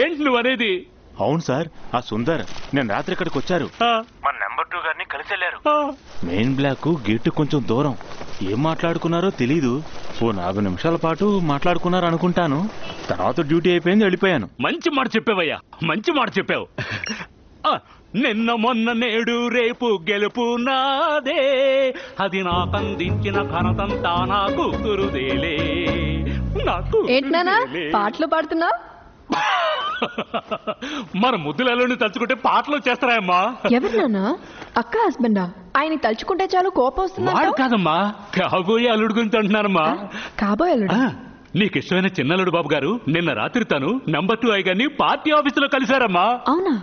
ఏంటి నువ్వు అనేది? అవును సార్, ఆ సుందర్ నేను రాత్రి ఇక్కడికి వచ్చారు. మన నెంబర్ 2 గారిని కలిసి వెళ్ళారు. మెయిన్ బ్లాక్ గేట్ కొంచెం దూరం. ఏం మాట్లాడుకున్నారో తెలీదు. ఓ 4 నిమిషాల పాటు మాట్లాడుకున్నారు అనుకుంటాను. తర్వాత డ్యూటీ అయిపోయింది, వెళ్ళిపోయాను. మంచి మాట చెప్పావయ్యా, మంచి మాట చెప్పావు. నిన్న మొన్న నేడు రేపు గెలుపు నాదే, అది నాకందించిన ఘనతంతా నా కూతురుదేలే. నాకు ఏంటన్నా పాటలు పాడుతున్నా? మన ముద్దులని తలుచుకుంటే పాటలు చేస్తారాయమ్మా. ఎవరు నాన్న? అక్క హస్బెండా? ఆయన తలుచుకుంటే చాలు కోపం వస్తుందా? కాదమ్మా, కాబోయే అల్లుడు గురించి అంటున్నానమ్మా. కాబోయే అల్లుడు? నీకు ఇష్టమైన చిన్నల్లుడు బాబు గారు నిన్న రాత్రి తను నెంబర్ 2 గారిని పార్టీ ఆఫీసులో కలిశారమ్మా. అవునా?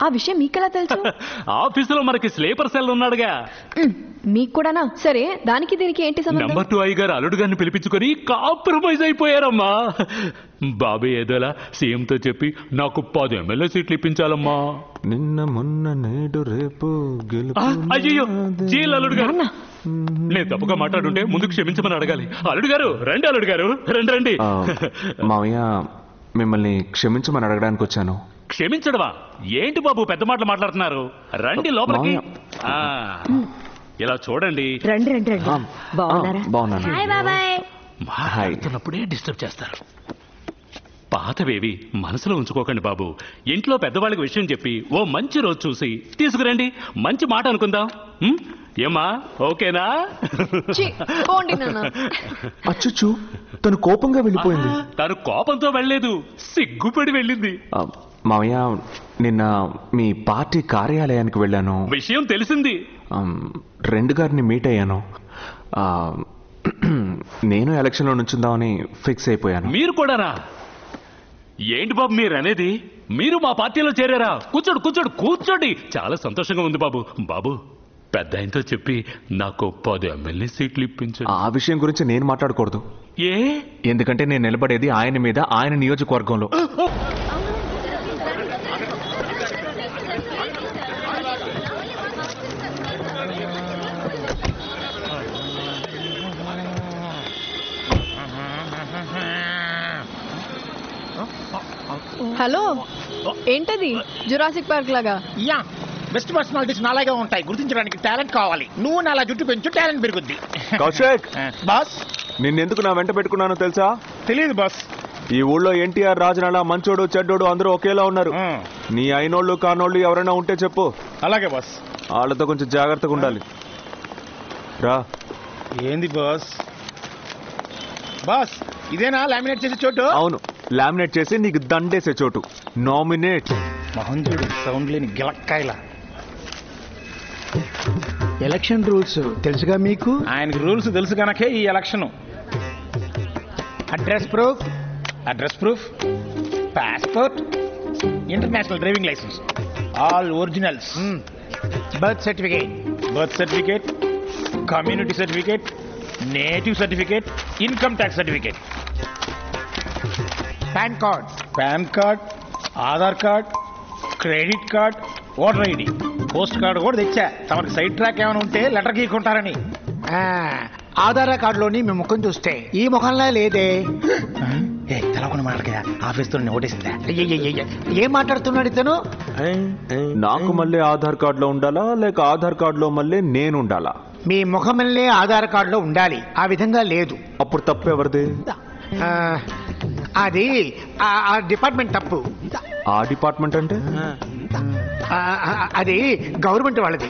ఆ విషయం మీకెలా తెలుసు? ఆఫీసులో మనకి స్లీపర్ సెల్ ఉన్నాడుగా. మీకు కూడానా? సరే, దానికి దీనికి ఏంటి సంబంధం? నెంబర్ 2 గారు అల్లుడు గారిని పిలిపించుకొని కాంప్రమైజ్ అయిపోయారమ్మా. బాబే ఏదోలా సీఎంతో చెప్పి నాకు 10 ఎమ్మెల్యే సీట్లు ఇప్పించాలమ్మా. నిన్న మొన్న నేడు రేపు అయ్యో జీల్ అల్లుడు గారు, నేను తప్పుగా మాట్లాడుంటే ముందు క్షమించమని అడగాలి. అల్లుడు గారు రండి, అల్లుడు గారు రండి రండి. మావయ్య, మిమ్మల్ని క్షమించమని అడగడానికి వచ్చాను. క్షమించడమా? ఏంటి బాబు పెద్ద మాటలు మాట్లాడుతున్నారు? రండి లోపలికి. ఇలా చూడండి. రండి రండి రండి. బాగున్నాను. మాట్లాడుతున్నప్పుడే డిస్టర్బ్ చేస్తారు. పాతవేవి మనసులో ఉంచుకోకండి బాబు. ఇంట్లో పెద్దవాళ్ళకి విషయం చెప్పి ఓ మంచి రోజు చూసి తీసుకురండి, మంచి మాట అనుకుందాం. ఏమా ఓకేనా? అచ్చు, తను కోపంగా వెళ్ళిపోయింది. తను కోపంతో వెళ్ళలేదు, సిగ్గుపడి వెళ్ళింది. మావయ్య, నిన్న మీ పార్టీ కార్యాలయానికి వెళ్ళాను. విషయం తెలిసింది. 2 గారిని మీట్ అయ్యాను. నేను ఎలక్షన్లో నుంచుందామని ఫిక్స్ అయిపోయాను. మీరు కూడానా? ఏంటి బాబు మీరు అనేది? మీరు మా పార్టీలో చేరారా? కూర్చోడు కూర్చోడు కూర్చోండి. చాలా సంతోషంగా ఉంది బాబు. బాబు పెద్ద ఆయనతో చెప్పి నాకు 10 ఎమ్మెల్యే సీట్లు ఇప్పించండి. ఆ విషయం గురించి నేను మాట్లాడకూడదు. ఎందుకంటే నేను నిలబడేది ఆయన మీద, ఆయన నియోజకవర్గంలో. హలో, ఏంటది జురాసిక్ పార్క్ లాగా? యా, బెస్ట్ పర్సనాలిటీస్ నాలాగే ఉంటాయి. గుర్తించడానికి టాలెంట్ కావాలి. నువ్వు నాలా జుట్టు పెంచు, టాలెంట్ పెరుగుద్ది. కౌశిక్ బాస్, నిన్నెందుకు నా వెంట పెట్టుకున్నానో తెలుసా? తెలియదు బాస్. ఈ ఊళ్ళో ఎన్టీఆర్, రాజనాల, మంచోడు చెడ్డోడు అందరూ ఒకేలా ఉన్నారు. నీ అయినోళ్ళు కానోళ్ళు ఎవరైనా ఉంటే చెప్పు. అలాగే బాస్. వాళ్ళతో కొంచెం జాగ్రత్తగా ఉండాలి. రా. ఏంది బాస్? బాస్, ఇదేనా లామినేట్ చేసే చోటు? అవును, లామినేట్ చేసి నీకు దండేసే చోటు. నామినేట్. మహంజుడు సౌండ్ లేని గిలక్కాయల. ఎలక్షన్ రూల్స్ తెలుసుగా మీకు? ఆయనకి రూల్స్ తెలుసు కనుకే ఈ election. Address proof, passport, international driving licence, all originals. Birth certificate, community certificate, native certificate, income tax certificate, PAN card, Aadhaar card, credit card, voter ID, post card కూడా తెచ్చా. తమకు సైడ్ ట్రాక్ ఏమైనా ఉంటే లెటర్ గీకుంటారని. ఆధార్ కార్డులోని మీ ముఖం చూస్తే ఈ ముఖంలా లేదే. తెలవకుండా మాట్లాడగా ఆఫీస్తో ఓటేసిందా? ఏం మాట్లాడుతున్నాడు ఇతను? నాకు మళ్ళీ ఆధార్ కార్డులో ఉండాలా, లేక ఆధార్ కార్డులో మళ్ళీ నేను ఉండాలా? మీ ముఖమల్లే ఆధార్ కార్డులో ఉండాలి. ఆ విధంగా లేదు. అప్పుడు తప్పు ఎవరిది? అది ఆ డిపార్ట్మెంట్ తప్పు. ఆ డిపార్ట్మెంట్ అంటే? అది గవర్నమెంట్ వాళ్ళది.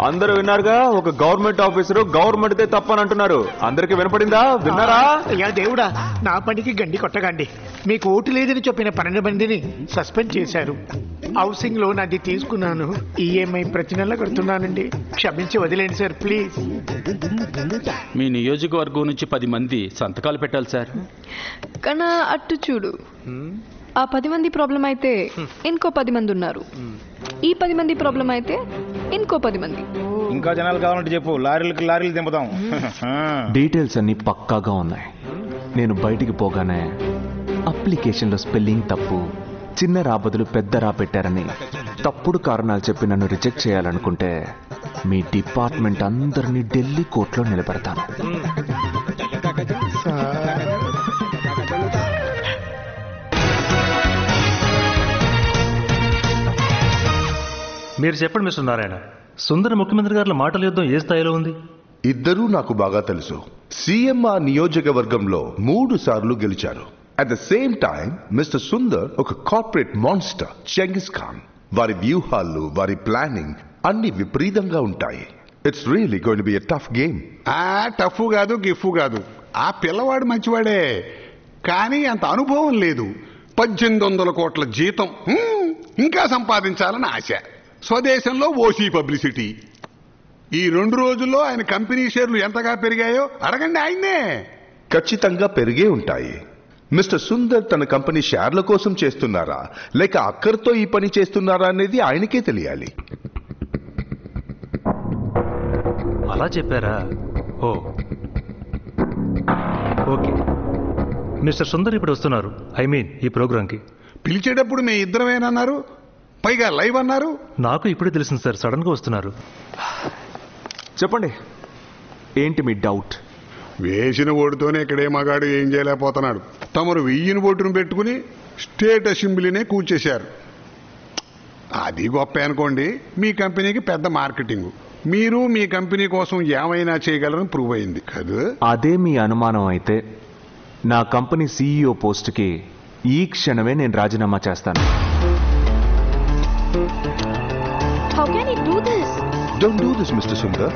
అందరూ విన్నారుగా, ఒక గవర్నమెంట్ ఆఫీసరు గవర్నమెంట్ తప్పని అంటున్నారు. అందరికి వినపడిందా? విన్నారా? అయ్యా దేవుడా, నా పనికి గండి కొట్టగండి. మీకు ఓటు లేదని చెప్పిన 12 మందిని సస్పెండ్ చేశారు. హౌసింగ్ లోన్ అది తీసుకున్నాను. ఈఎంఐ ప్రతి నెల కడుతున్నానండి. క్షమించి వదిలేండి సార్, ప్లీజ్. మీ నియోజకవర్గం నుంచి 10 మంది సంతకాలు పెట్టాలి సార్. కన్నా అట్టు చూడు, ఆ 10 మంది ప్రాబ్లం అయితే ఇంకో 10 మంది ఉన్నారు. ఈ 10 మంది ప్రాబ్లం అయితే ఇంకో 10 మంది. ఇంకా జనాలు కావాలంటే చెప్పు, లారీలు దింపుదాం. డీటెయిల్స్ అన్ని పక్కాగా ఉన్నాయి. నేను బయటికి పోగానే అప్లికేషన్లో స్పెల్లింగ్ తప్పు, చిన్న రా బదులు పెద్ద రా పెట్టారని తప్పుడు కారణాలు చెప్పి నన్ను రిజెక్ట్ చేయాలనుకుంటే మీ డిపార్ట్మెంట్ అందరినీ ఢిల్లీ కోర్టులో నిలబెడతాను. మీరు చెప్పండి మిస్టర్ నారాయణ, సుందర ముఖ్యమంత్రి గారి మాటల యుద్ధం ఏ స్థాయిలో ఉంది? ఇద్దరూ నాకు బాగా తెలుసు. సీఎం ఆ నియోజకవర్గంలో 3 సార్లు గెలిచారు. At the same time mister Sundar ఒక కార్పొరేట్ మాన్స్టర్ చెంగిస్ ఖాన్. వారి వ్యూహాలు, వారి ప్లానింగ్ అన్ని విపరీతంగా ఉంటాయి. It's really going to be a tough game. Tough కాదు, గిఫ్ కాదు. ఆ పిల్లవాడు మంచివాడే, కానీ అంత అనుభవం లేదు. 1800 కోట్ల జీతం, ఇంకా సంపాదించాలని ఆశ. స్వదేశంలో ఓసీ పబ్లిసిటీ. ఈ 2 రోజుల్లో ఆయన కంపెనీ షేర్లు ఎంతగా పెరిగాయో అడగండి ఆయన్నే. ఖచ్చితంగా పెరిగే ఉంటాయి. మిస్టర్ సుందర్ తన కంపెనీ షేర్ల కోసం చేస్తున్నారా లేక అక్కర్తో ఈ పని చేస్తున్నారా అనేది ఆయనకే తెలియాలి. అలా చెప్పారా? ఓ ఓకే. మిస్టర్ సుందర్ ఇప్పుడు వస్తున్నారు, ఐ మీన్ ఈ ప్రోగ్రాంకి. పిలిచేటప్పుడు మే ఇద్దరమేనన్నారు, పైగా లైవ్ అన్నారు. నాకు ఇప్పుడే తెలిసింది సార్, సడన్గా వస్తున్నారు. చెప్పండి, ఏంటి మీ డౌట్? వేసిన ఓటుతోనే ఇక్కడే మగాడు ఏం చేయలేకపోతున్నాడు. తమరు 1000 ఓటును పెట్టుకుని స్టేట్ అసెంబ్లీనే కూర్చేశారు. అది గొప్ప అనుకోండి. మీ కంపెనీకి పెద్ద మార్కెటింగ్. మీరు మీ కంపెనీ కోసం ఏమైనా చేయగలరని ప్రూవ్ అయింది కదా. అదే మీ అనుమానం అయితే నా కంపెనీ CEO పోస్ట్కి ఈ క్షణమే నేను రాజీనామా చేస్తాను. How can he do this? Don't do this mister Sundar.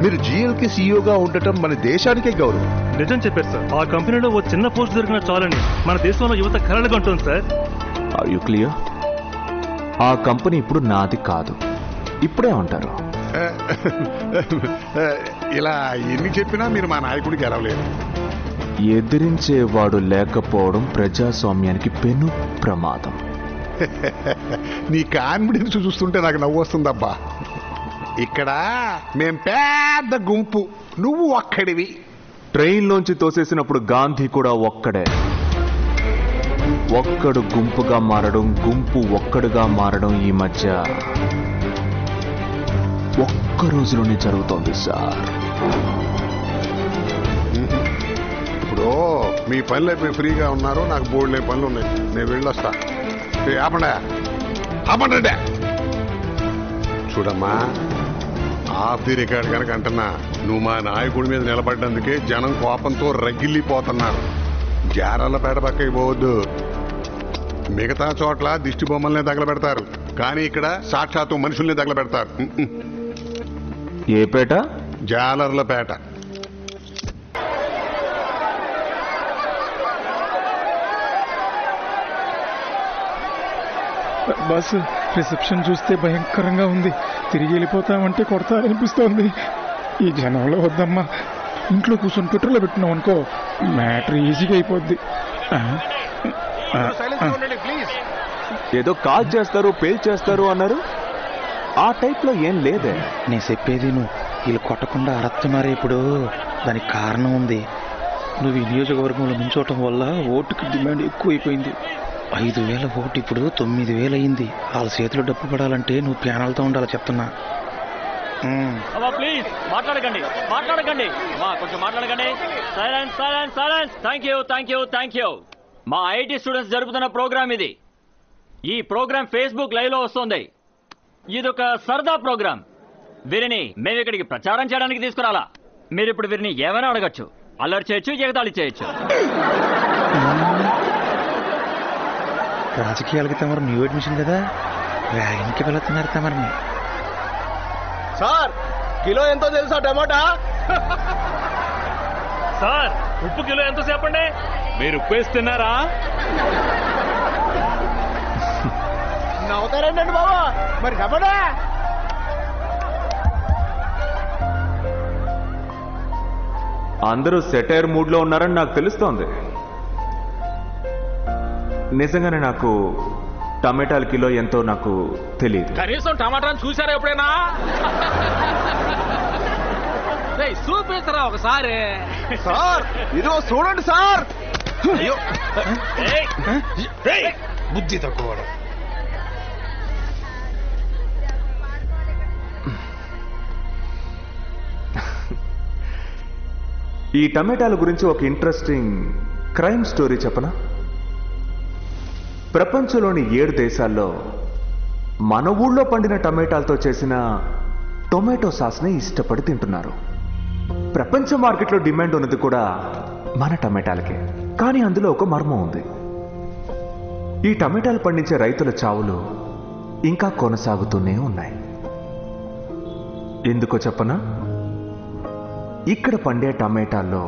మీరు GLకి CEOగా ఉండటం మన దేశానికే గౌరవం. నిజం చెప్పారు సార్. ఆ కంపెనీలో ఓ చిన్న పోస్ట్ దొరికినా చాలని మన దేశంలో యువత కలలుగా ఉంటుంది సార్. Are you clear? ఆ కంపెనీ ఇప్పుడు నాది కాదు. ఇప్పుడే ఉంటారు. ఇలా ఎన్ని చెప్పినా మీరు మా నాయకుడికి గెలవలేరు. ఎదిరించేవాడు లేకపోవడం ప్రజాస్వామ్యానికి పెను ప్రమాదం. నీ కాన్ఫిడెన్స్ చూస్తుంటే నాకు నవ్వు వస్తుందబ్బా. ఇక్కడ మేం పెద్ద గుంపు, నువ్వు ఒక్కడివి. ట్రైన్లోంచి తోసేసినప్పుడు గాంధీ కూడా ఒక్కడే. ఒక్కడు గుంపుగా మారడం, గుంపు ఒక్కడుగా మారడం ఈ మధ్య ఒక్క రోజులోనే జరుగుతోంది సార్. ఇప్పుడు మీ పనులు అయిపోయి ఫ్రీగా ఉన్నారు, నాకు బోర్డు లేని పనులు ఉన్నాయి, నేను వెళ్ళొస్తా. ఆపండి. చూడమ్మా, ఆఫ్ ది రికార్డ్ కనుక అంటున్నా, నువ్వు మా నాయకుడి మీద నిలబడ్డందుకే జనం కోపంతో రగిల్లిపోతున్నారు. జారాలపేట పక్కకి పోవద్దు. మిగతా చోట్ల దిష్టి బొమ్మల్నే తగలబెడతారు, కానీ ఇక్కడ సాక్షాత్తు మనుషుల్ని తగలబెడతారు. ఏ పేట? జాలర్లపేట. బస్ రిసెప్షన్ చూస్తే భయంకరంగా ఉంది. తిరిగి వెళ్ళిపోతామంటే కొడతారనిపిస్తోంది. ఈ జనంలో వద్దమ్మా. ఇంట్లో కూర్చొని పెట్రోల్ పెట్టినాం అనుకో, మ్యాటర్ ఈజీగా అయిపోద్ది. ఏదో కాల్ చేస్తారు, పేల్ చేస్తారు అన్నారు. ఆ టైప్లో ఏం లేదే. నేను చెప్పేది నువ్వు వీళ్ళు కొట్టకుండా అరస్తున్నారే ఇప్పుడు. దానికి కారణం ఉంది. నువ్వు ఈ నియోజకవర్గంలో నుంచోవటం వల్ల ఓటుకి డిమాండ్ ఎక్కువైపోయింది. 5000 ఓటు ఇప్పుడు 9000 అయింది. వాళ్ళ చేతిలో డబ్బు పడాలంటే నువ్వు ప్యానల్తో ఉండాలి చెప్తున్నా. ప్లీజ్ మాట్లాడకండి, కొంచెం మాట్లాడకండి. సైలెన్స్. Thank you. మా IT స్టూడెంట్స్ జరుపుతున్న ప్రోగ్రామ్ ఇది. ఈ ప్రోగ్రామ్ ఫేస్బుక్ లైవ్ లో వస్తుంది. ఇదొక సరదా ప్రోగ్రామ్. వీరిని మేము ఇక్కడికి ప్రచారం చేయడానికి తీసుకురాలా. మీరు ఇప్పుడు వీరిని ఏమైనా అడగచ్చు, అల్లరి చేయొచ్చు, ఎగతాళి చేయొచ్చు. రాజకీయాలకి తమరు న్యూ అడ్మిషన్ కదా, ర్యాగింగ్కి వెళుతున్నారు తమరిని. సార్, కిలో ఎంతో తెలుసా టమాటా? సార్, ఉప్పు కిలో ఎంతో చెప్పండి. మీరు ఉప్పు వేస్తున్నారా? నవ్వుతారండి బాబా, మరి టమాటా? అందరూ సెటైర్ మూడ్లో ఉన్నారని నాకు తెలుస్తోంది. నిజంగానే నాకు టమాటాల కిలో ఎంతో నాకు తెలియదు. కనీసం టమాటాను చూసారా ఎప్పుడైనా? చూపిస్తారా ఒకసారి? సార్, ఇదిగో చూడండి సార్. అయ్యో, బుద్ధి తక్కువ. ఈ టమాటాల గురించి ఒక ఇంట్రెస్టింగ్ క్రైమ్ స్టోరీ చెప్పనా? ప్రపంచంలోని 7 దేశాల్లో మన ఊళ్ళో పండిన టమాటాలతో చేసిన టొమాటో సాస్ని ఇష్టపడి తింటున్నారు. ప్రపంచ మార్కెట్లో డిమాండ్ ఉన్నది కూడా మన టమాటాలకే. కానీ అందులో ఒక మర్మం ఉంది. ఈ టమాటాలు పండించే రైతుల చావులు ఇంకా కొనసాగుతూనే ఉన్నాయి. ఎందుకో చెప్పనా? ఇక్కడ పండే టమాటాల్లో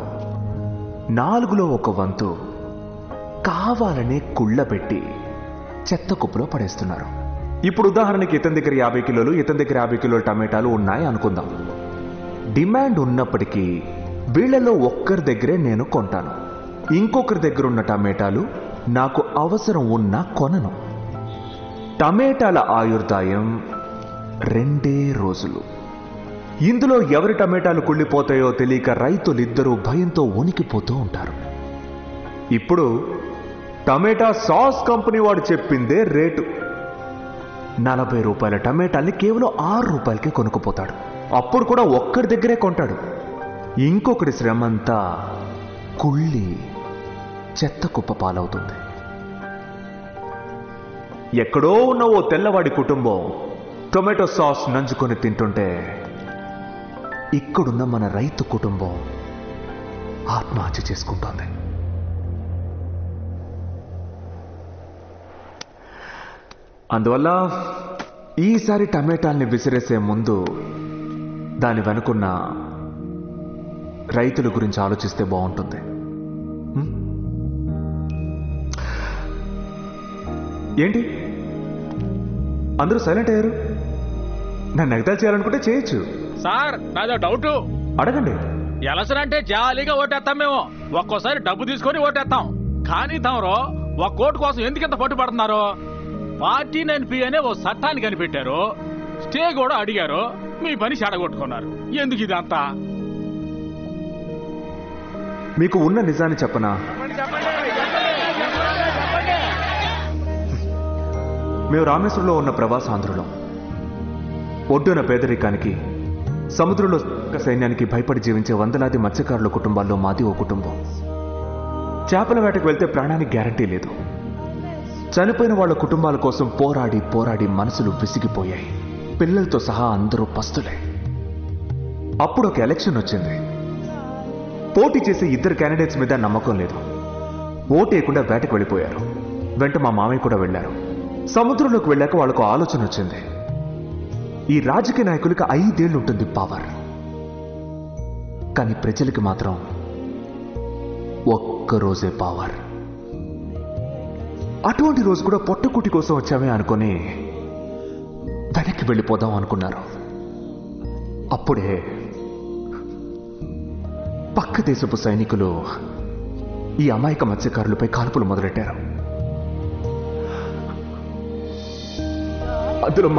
4లో 1 వంతు కావాలనే కుళ్ళబెట్టి చెత్త కుప్పలో పడేస్తున్నారు. ఇప్పుడు ఉదాహరణకి ఇతని దగ్గర 50 కిలోలు, ఇతని దగ్గర 50 కిలోల టమాటాలు ఉన్నాయి అనుకుందాం. డిమాండ్ ఉన్నప్పటికీ వీళ్ళలో ఒక్కరి దగ్గరే నేను కొంటాను. ఇంకొకరి దగ్గర ఉన్న టమాటాలు నాకు అవసరం ఉన్నా కొనను. టమాటాల ఆయుర్దాయం 2 రోజులు. ఇందులో ఎవరి టమాటాలు కుళ్ళిపోతాయో తెలియక రైతులిద్దరూ భయంతో వణికిపోతూ ఉంటారు. ఇప్పుడు టమాటా సాస్ కంపెనీ వాడు చెప్పిందే రేటు. 40 రూపాయల టమాటాల్ని కేవలం 6 రూపాయలకే కొనుక్కుపోతాడు. అప్పుడు కూడా ఒక్కడి దగ్గరే కొంటాడు. ఇంకొకటి శ్రమంతా కుళ్ళి చెత్త కుప్ప పాలవుతుంది. ఎక్కడో ఉన్న ఓ తెల్లవాడి కుటుంబం టొమాటో సాస్ నంచుకొని తింటుంటే ఇక్కడున్న మన రైతు కుటుంబం ఆత్మహత్య చేసుకుంటోంది. అందువల్ల ఈసారి టమాటాల్ని విసిరేసే ముందు దాని వెనుకున్న రైతుల గురించి ఆలోచిస్తే బాగుంటుంది. ఏంటి అందరూ సైలెంట్ అయ్యారు? నన్ను ఎగతాలు చేయాలనుకుంటే చేయొచ్చు. సార్ నాదో డౌట్, అడగండి. ఎలసన్ అంటే జాలీగా ఓటేస్తాం మేము. ఒక్కోసారి డబ్బు తీసుకొని ఓటేస్తాం. కానీ తమరు ఒక ఓటు కోసం ఎందుకింత పట్టుబడుతున్నారు? 49P అనే ఓ చట్టాన్ని కనిపెట్టారు. స్టే కూడా అడిగారు. మీ పని చెడగొట్టుకున్నారు. ఎందుకు ఇదంతా? మీకు ఉన్న నిజాన్ని చెప్పనా? మేము రామేశ్వరంలో ఉన్న ప్రవాసాంధ్రులం. ఒడ్డున పేదరికానికి, సముద్రంలో సైన్యానికి భయపడి జీవించే వందలాది మత్స్యకారుల కుటుంబాల్లో మాది ఓ కుటుంబం. చేపల వేటకు వెళ్తే ప్రాణానికి గ్యారంటీ లేదు. చనిపోయిన వాళ్ళ కుటుంబాల కోసం పోరాడి పోరాడి మనసులు విసిగిపోయాయి. పిల్లలతో సహా అందరూ పస్తులే. అప్పుడు ఒక ఎలక్షన్ వచ్చింది. పోటీ చేసే 2 క్యాండిడేట్స్ మీద నమ్మకం లేదు. ఓటేయకుండా వేటకు వెళ్ళిపోయారు. వెంట మా మామయ్య కూడా వెళ్ళారు. సముద్రంలోకి వెళ్ళాక వాళ్ళకు ఆలోచన వచ్చింది. ఈ రాజకీయ నాయకులకి 5 ఏళ్ళు ఉంటుంది పవర్, కానీ ప్రజలకి మాత్రం ఒక్కరోజే పవర్. అటువంటి రోజు కూడా పొట్టకుటి కోసం వచ్చామే అనుకుని వెనక్కి వెళ్ళిపోదాం అనుకున్నారు. అప్పుడే పక్క దేశపు సైనికులు ఈ అమాయక మత్స్యకారులపై కాల్పులు మొదలెట్టారు. అందులో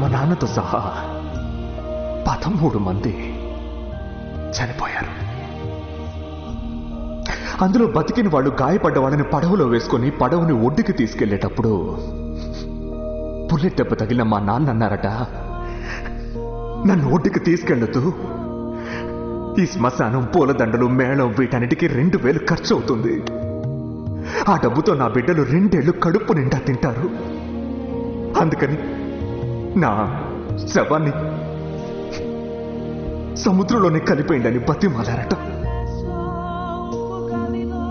మా నాన్నతో సహా 13 మంది చనిపోయారు. అందులో బతికిన వాళ్ళు గాయపడ్డ వాళ్ళని పడవలో వేసుకొని పడవని ఒడ్డుకి తీసుకెళ్లేటప్పుడు బుల్లెట్ దెబ్బ తగిలిన మా నాన్న అన్నారట, నన్ను ఒడ్డుకి తీసుకెళ్లొద్దు, ఈ శ్మశానం, పూలదండలు, మేళం వీటన్నిటికీ 2000 ఖర్చు అవుతుంది. ఆ డబ్బుతో నా బిడ్డలు 2 ఏళ్లు కడుపు నిండా తింటారు. అందుకని నా శవాన్ని సముద్రంలోనే కలిపేయండి బతిమాలారట.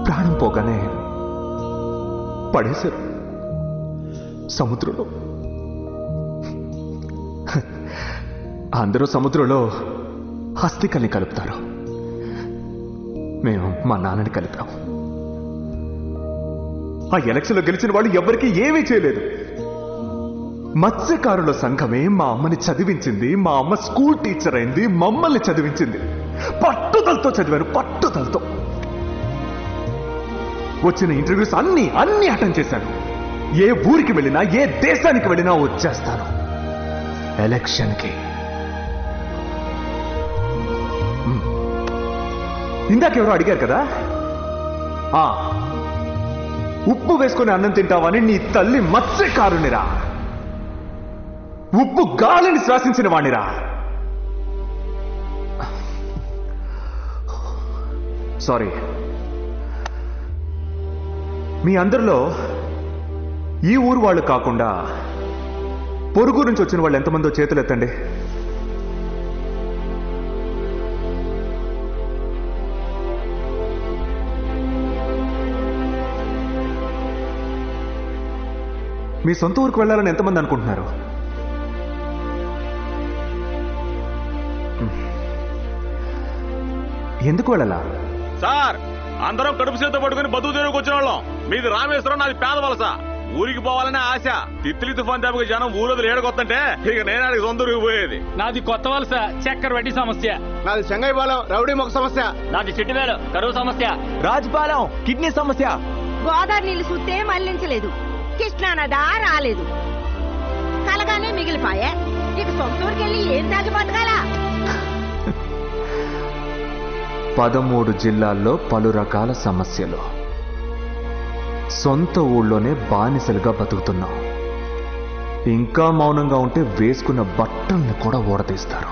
ప్రాణం పోగానే పడేశారు సముద్రంలో. అందరూ సముద్రంలో హస్తికల్ని కలుపుతారు. మేము మా నాన్నని కలిపాం. ఆ ఎలక్షన్లో గెలిచిన వాళ్ళు ఎవరికీ ఏమీ చేయలేదు. మత్స్యకారుల సంఘమే మా అమ్మని చదివించింది. మా అమ్మ స్కూల్ టీచర్ అయింది, మమ్మల్ని చదివించింది. పట్టుదలతో చదివాను, పట్టుదలతో. వచ్చిన ఇంటర్వ్యూస్ అన్ని అటెండ్ చేశాను. ఏ ఊరికి వెళ్ళినా, ఏ దేశానికి వెళ్ళినా వచ్చేస్తాను. ఎలక్షన్కి ఇందాకెవరో అడిగారు కదా, ఉప్పు వేసుకుని అన్నం తింటావని. నీ తల్లి మత్స్యకారునిరా, ఉప్పు గాలిని శ్వాసించిన వాణిరా. సారీ. మీ అందరిలో ఈ ఊరు వాళ్ళు కాకుండా పొరుగు నుంచి వచ్చిన వాళ్ళు ఎంతమందో చేతులు ఎత్తండి. మీ సొంత ఊరికి వెళ్ళాలని ఎంతమంది అనుకుంటున్నారు? ఎందుకు వెళ్ళాలా? సార్, అందరం కడుపు చేత పట్టుకుని బతుకు తెరువుకు వచ్చిన వాళ్ళం. మీది రామేశ్వరం, నాది పేదవలస. ఊరికి పోవాలనే ఆశ. తిత్తిలి తుఫాన్ దెబ్బకి జనం ఊరొదిలి ఏడగొత్తంటే ఇక నేను ఆడికి సొంత ఊరికి పోయేది. నాది కొత్త వలస, చక్కెర వడ్డీ సమస్య. నాది చెంగైపాలెం, రౌడీ మొక్క సమస్య. నాది చిట్టివేలు, కరువు సమస్య. రాజపాలెం, కిడ్నీ సమస్య. గోదావరి నీళ్లు చూస్తే మళ్లించలేదు, కృష్ణానదా రాలేదు, కలగానే మిగిలిపాయే. ఇక సొంతూరుకి వెళ్ళి ఏం తాగి బతకాలా? 13 జిల్లాల్లో పలు రకాల సమస్యలు. సొంత ఊళ్ళోనే బానిసలుగా బతుకుతున్నాం. ఇంకా మౌనంగా ఉంటే వేసుకున్న బట్టల్ని కూడా ఊడతీస్తారు.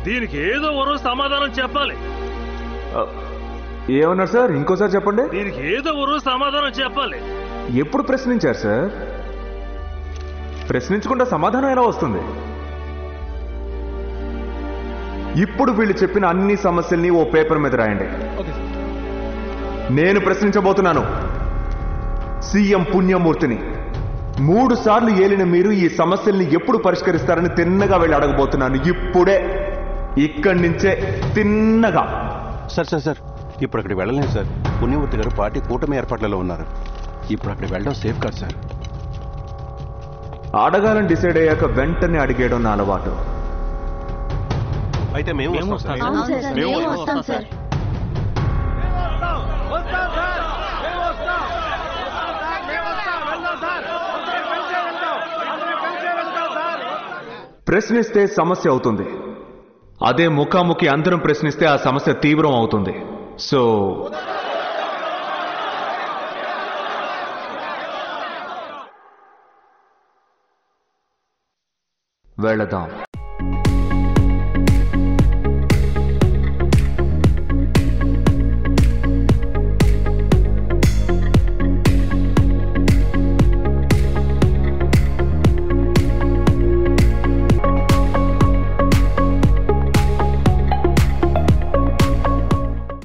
దీనికి ఏదో ఓ రోజు సమాధానం చెప్పాలి. ఏమన్నారు సార్? ఇంకోసారి చెప్పండి. దీనికి ఏదో ఓ రోజు సమాధానం చెప్పాలి. ఎప్పుడు ప్రశ్నించారు సార్? ప్రశ్నించకుండా సమాధానం ఎలా వస్తుంది? ఇప్పుడు వీళ్ళు చెప్పిన అన్ని సమస్యల్ని ఓ పేపర్ మీద రాయండి. నేను ప్రశ్నించబోతున్నాను సీఎం పుణ్యమూర్తిని. 3 సార్లు ఏలిన మీరు ఈ సమస్యల్ని ఎప్పుడు పరిష్కరిస్తారని తిన్నగా వెళ్ళి అడగబోతున్నాను. ఇప్పుడే, ఇక్కడి నుంచే తిన్నగా. సార్ ఇప్పుడు అక్కడికి వెళ్ళలేదు సార్. పుణ్యమూర్తి గారు పార్టీ కూటమి ఏర్పాట్లలో ఉన్నారు. ఇప్పుడు అక్కడికి వెళ్ళడం సేఫ్ కాదు సార్. అడగాలని డిసైడ్ అయ్యాక వెంటనే అడిగేయడం నా అలవాటు. అయితే మేము వస్తాం సార్. ప్రశ్నిస్తే సమస్య అవుతుంది. అదే ముఖాముఖి అందరం ప్రశ్నిస్తే ఆ సమస్య తీవ్రం అవుతుంది. సో వెళదాం.